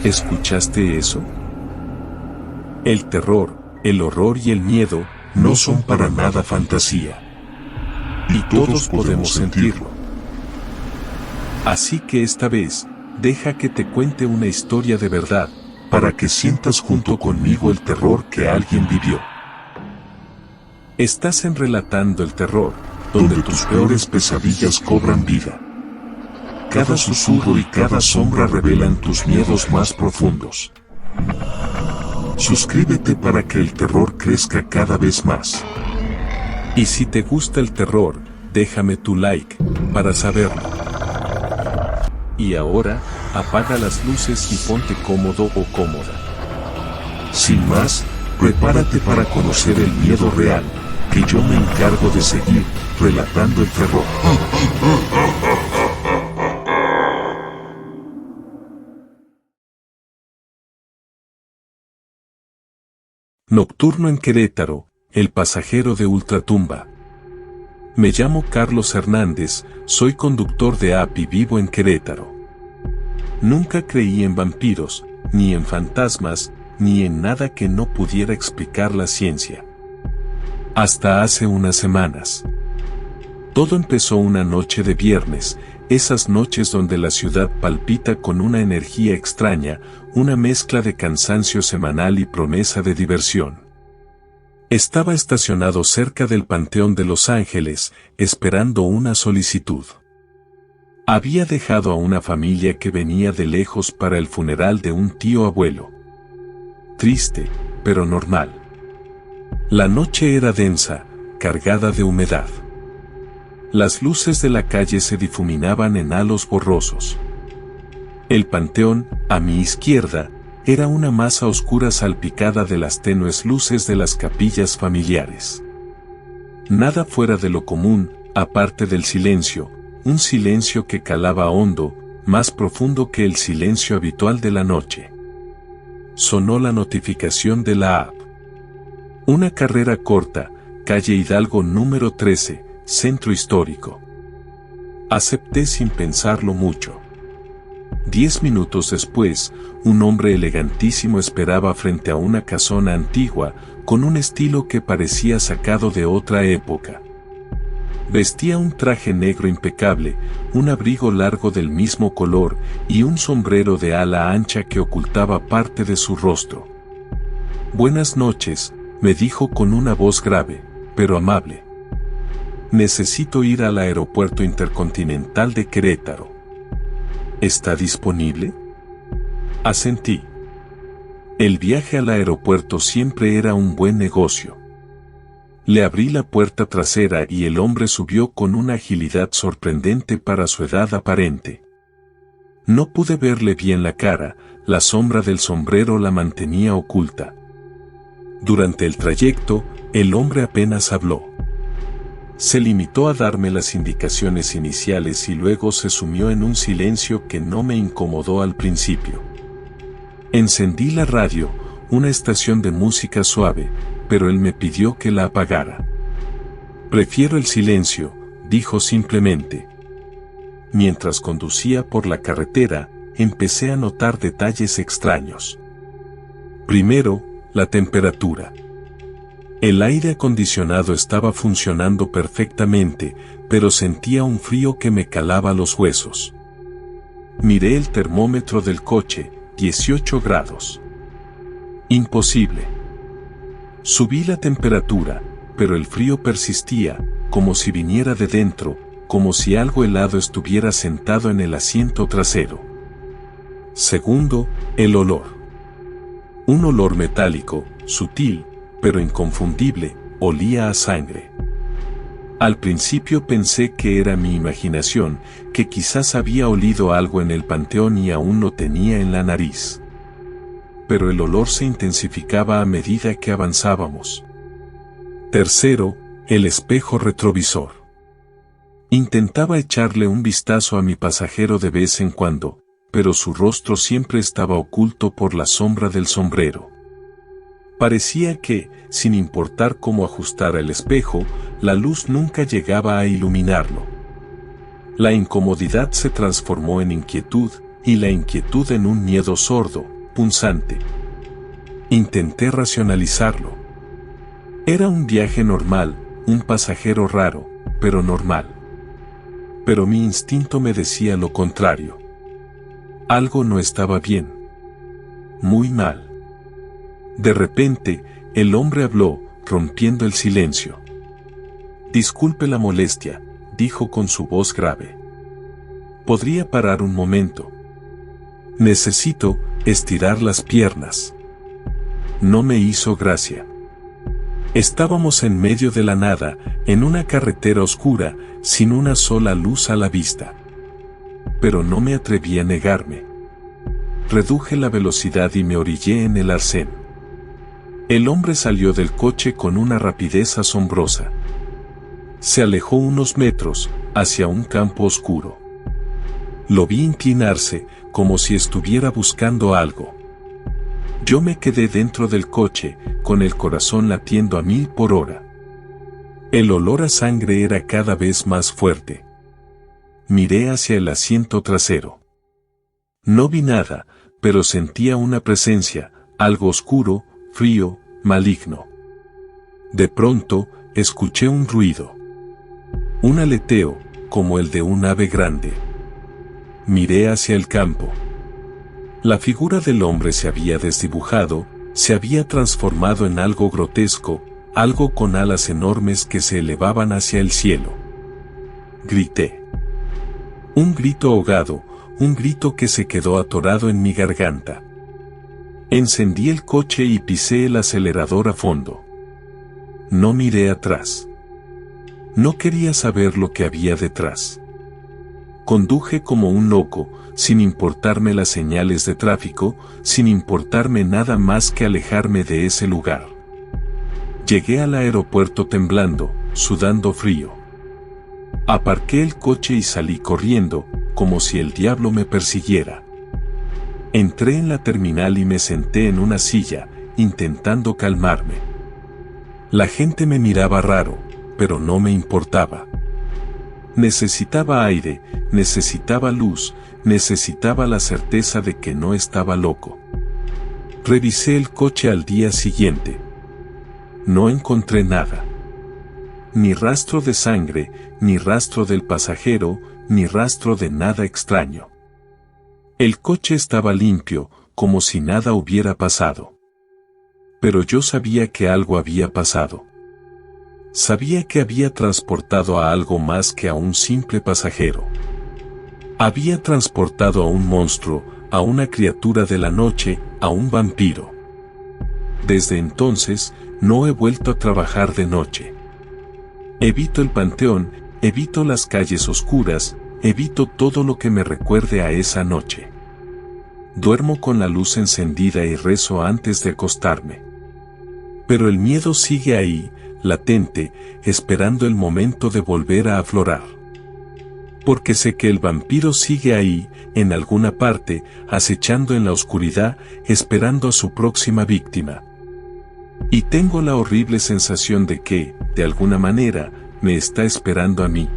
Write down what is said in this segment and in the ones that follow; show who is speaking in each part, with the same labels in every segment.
Speaker 1: ¿Escuchaste eso? El terror, el horror y el miedo no son para nada fantasía. Y todos podemos sentirlo. Así que esta vez, deja que te cuente una historia de verdad, para que sientas junto conmigo el terror que alguien vivió. Estás en Relatando el Terror, donde tus peores pesadillas cobran vida. Cada susurro y cada sombra revelan tus miedos más profundos. Suscríbete para que el terror crezca cada vez más. Y si te gusta el terror, déjame tu like, para saberlo. Y ahora, apaga las luces y ponte cómodo o cómoda. Sin más, prepárate para conocer el miedo real, que yo me encargo de seguir, relatando el terror. Nocturno en Querétaro, el pasajero de Ultratumba. Me llamo Carlos Hernández, soy conductor de app y vivo en Querétaro. Nunca creí en vampiros, ni en fantasmas, ni en nada que no pudiera explicar la ciencia. Hasta hace unas semanas. Todo empezó una noche de viernes, esas noches donde la ciudad palpita con una energía extraña, una mezcla de cansancio semanal y promesa de diversión. Estaba estacionado cerca del Panteón de Los Ángeles, esperando una solicitud. Había dejado a una familia que venía de lejos para el funeral de un tío abuelo. Triste, pero normal. La noche era densa, cargada de humedad. Las luces de la calle se difuminaban en halos borrosos. El panteón, a mi izquierda, era una masa oscura salpicada de las tenues luces de las capillas familiares. Nada fuera de lo común, aparte del silencio, un silencio que calaba hondo, más profundo que el silencio habitual de la noche. Sonó la notificación de la app. Una carrera corta, calle Hidalgo número 13, Centro Histórico. Acepté sin pensarlo mucho. 10 minutos después, un hombre elegantísimo esperaba frente a una casona antigua, con un estilo que parecía sacado de otra época. Vestía un traje negro impecable, un abrigo largo del mismo color y un sombrero de ala ancha que ocultaba parte de su rostro. «Buenas noches», me dijo con una voz grave, pero amable. «Necesito ir al Aeropuerto Intercontinental de Querétaro. ¿Está disponible?». Asentí. El viaje al aeropuerto siempre era un buen negocio. Le abrí la puerta trasera y el hombre subió con una agilidad sorprendente para su edad aparente. No pude verle bien la cara, la sombra del sombrero la mantenía oculta. Durante el trayecto, el hombre apenas habló. Se limitó a darme las indicaciones iniciales y luego se sumió en un silencio que no me incomodó al principio. Encendí la radio, una estación de música suave, pero él me pidió que la apagara. «Prefiero el silencio», dijo simplemente. Mientras conducía por la carretera, empecé a notar detalles extraños. Primero, la temperatura. El aire acondicionado estaba funcionando perfectamente, pero sentía un frío que me calaba los huesos. Miré el termómetro del coche, 18 grados. Imposible. Subí la temperatura, pero el frío persistía, como si viniera de dentro, como si algo helado estuviera sentado en el asiento trasero. Segundo, el olor. Un olor metálico, sutil, pero inconfundible, olía a sangre. Al principio pensé que era mi imaginación, que quizás había olido algo en el panteón y aún lo tenía en la nariz. Pero el olor se intensificaba a medida que avanzábamos. Tercero, el espejo retrovisor. Intentaba echarle un vistazo a mi pasajero de vez en cuando, pero su rostro siempre estaba oculto por la sombra del sombrero. Parecía que, sin importar cómo ajustara el espejo, la luz nunca llegaba a iluminarlo. La incomodidad se transformó en inquietud, y la inquietud en un miedo sordo, punzante. Intenté racionalizarlo. Era un viaje normal, un pasajero raro, pero normal. Pero mi instinto me decía lo contrario. Algo no estaba bien. Muy mal. De repente, el hombre habló, rompiendo el silencio. Disculpe la molestia, dijo con su voz grave. ¿Podría parar un momento? Necesito estirar las piernas. No me hizo gracia. Estábamos en medio de la nada, en una carretera oscura, sin una sola luz a la vista. Pero no me atreví a negarme. Reduje la velocidad y me orillé en el arcén. El hombre salió del coche con una rapidez asombrosa. Se alejó unos metros, hacia un campo oscuro. Lo vi inclinarse, como si estuviera buscando algo. Yo me quedé dentro del coche, con el corazón latiendo a 1000 por hora. El olor a sangre era cada vez más fuerte. Miré hacia el asiento trasero. No vi nada, pero sentía una presencia, algo oscuro, frío, maligno. De pronto, escuché un ruido. Un aleteo, como el de un ave grande. Miré hacia el campo. La figura del hombre se había desdibujado, se había transformado en algo grotesco, algo con alas enormes que se elevaban hacia el cielo. Grité. Un grito ahogado, un grito que se quedó atorado en mi garganta. Encendí el coche y pisé el acelerador a fondo. No miré atrás. No quería saber lo que había detrás. Conduje como un loco, sin importarme las señales de tráfico, sin importarme nada más que alejarme de ese lugar. Llegué al aeropuerto temblando, sudando frío. Aparqué el coche y salí corriendo, como si el diablo me persiguiera. Entré en la terminal y me senté en una silla, intentando calmarme. La gente me miraba raro, pero no me importaba. Necesitaba aire, necesitaba luz, necesitaba la certeza de que no estaba loco. Revisé el coche al día siguiente. No encontré nada. Ni rastro de sangre, ni rastro del pasajero, ni rastro de nada extraño. El coche estaba limpio, como si nada hubiera pasado. Pero yo sabía que algo había pasado. Sabía que había transportado a algo más que a un simple pasajero. Había transportado a un monstruo, a una criatura de la noche, a un vampiro. Desde entonces, no he vuelto a trabajar de noche. Evito el panteón, evito las calles oscuras, evito todo lo que me recuerde a esa noche. Duermo con la luz encendida y rezo antes de acostarme. Pero el miedo sigue ahí, latente, esperando el momento de volver a aflorar. Porque sé que el vampiro sigue ahí, en alguna parte, acechando en la oscuridad, esperando a su próxima víctima. Y tengo la horrible sensación de que, de alguna manera, me está esperando a mí.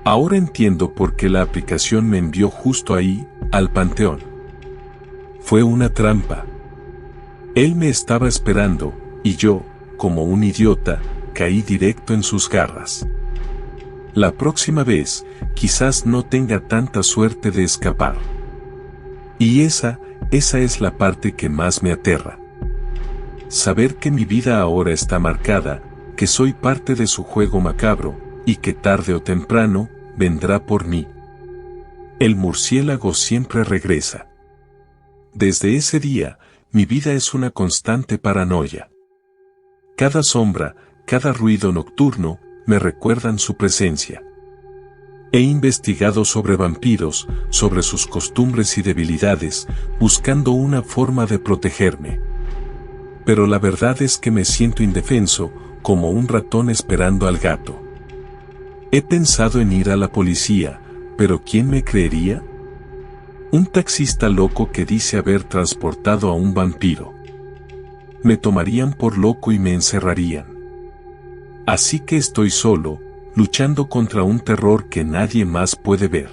Speaker 1: Ahora entiendo por qué la aplicación me envió justo ahí, al panteón. Fue una trampa. Él me estaba esperando, y yo, como un idiota, caí directo en sus garras. La próxima vez, quizás no tenga tanta suerte de escapar. Y esa es la parte que más me aterra. Saber que mi vida ahora está marcada, que soy parte de su juego macabro, y que tarde o temprano, vendrá por mí. El murciélago siempre regresa. Desde ese día, mi vida es una constante paranoia. Cada sombra, cada ruido nocturno, me recuerdan su presencia. He investigado sobre vampiros, sobre sus costumbres y debilidades, buscando una forma de protegerme. Pero la verdad es que me siento indefenso, como un ratón esperando al gato. He pensado en ir a la policía, pero ¿quién me creería? Un taxista loco que dice haber transportado a un vampiro. Me tomarían por loco y me encerrarían. Así que estoy solo, luchando contra un terror que nadie más puede ver.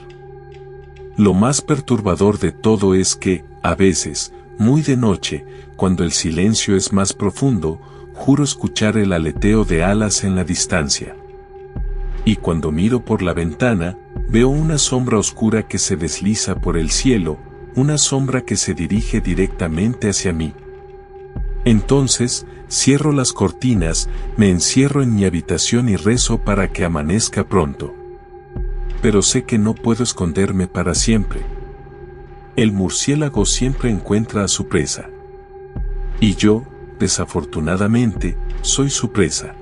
Speaker 1: Lo más perturbador de todo es que, a veces, muy de noche, cuando el silencio es más profundo, juro escuchar el aleteo de alas en la distancia. Y cuando miro por la ventana, veo una sombra oscura que se desliza por el cielo, una sombra que se dirige directamente hacia mí. Entonces, cierro las cortinas, me encierro en mi habitación y rezo para que amanezca pronto. Pero sé que no puedo esconderme para siempre. El murciélago siempre encuentra a su presa. Y yo, desafortunadamente, soy su presa.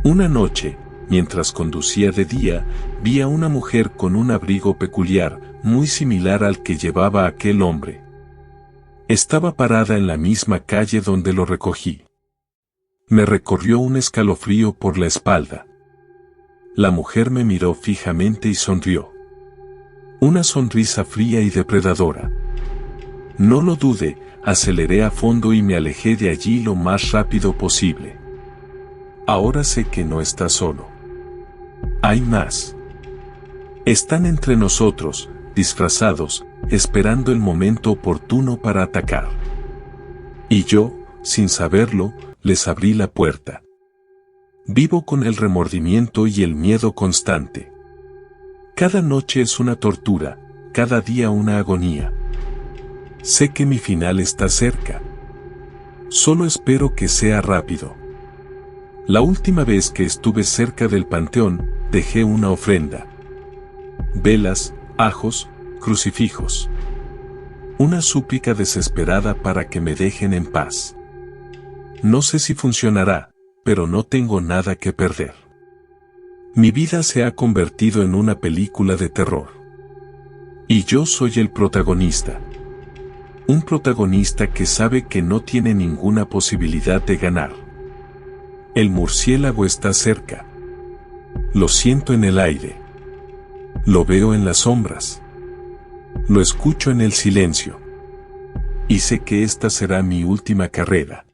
Speaker 1: Una noche, mientras conducía de día, vi a una mujer con un abrigo peculiar, muy similar al que llevaba aquel hombre. Estaba parada en la misma calle donde lo recogí. Me recorrió un escalofrío por la espalda. La mujer me miró fijamente y sonrió. Una sonrisa fría y depredadora. No lo dudé, aceleré a fondo y me alejé de allí lo más rápido posible. Ahora sé que no está solo. Hay más. Están entre nosotros, disfrazados, esperando el momento oportuno para atacar. Y yo, sin saberlo, les abrí la puerta. Vivo con el remordimiento y el miedo constante. Cada noche es una tortura, cada día una agonía. Sé que mi final está cerca. Solo espero que sea rápido. La última vez que estuve cerca del panteón, dejé una ofrenda. Velas, ajos, crucifijos. Una súplica desesperada para que me dejen en paz. No sé si funcionará, pero no tengo nada que perder. Mi vida se ha convertido en una película de terror. Y yo soy el protagonista. Un protagonista que sabe que no tiene ninguna posibilidad de ganar. El murciélago está cerca. Lo siento en el aire. Lo veo en las sombras. Lo escucho en el silencio. Y sé que esta será mi última carrera.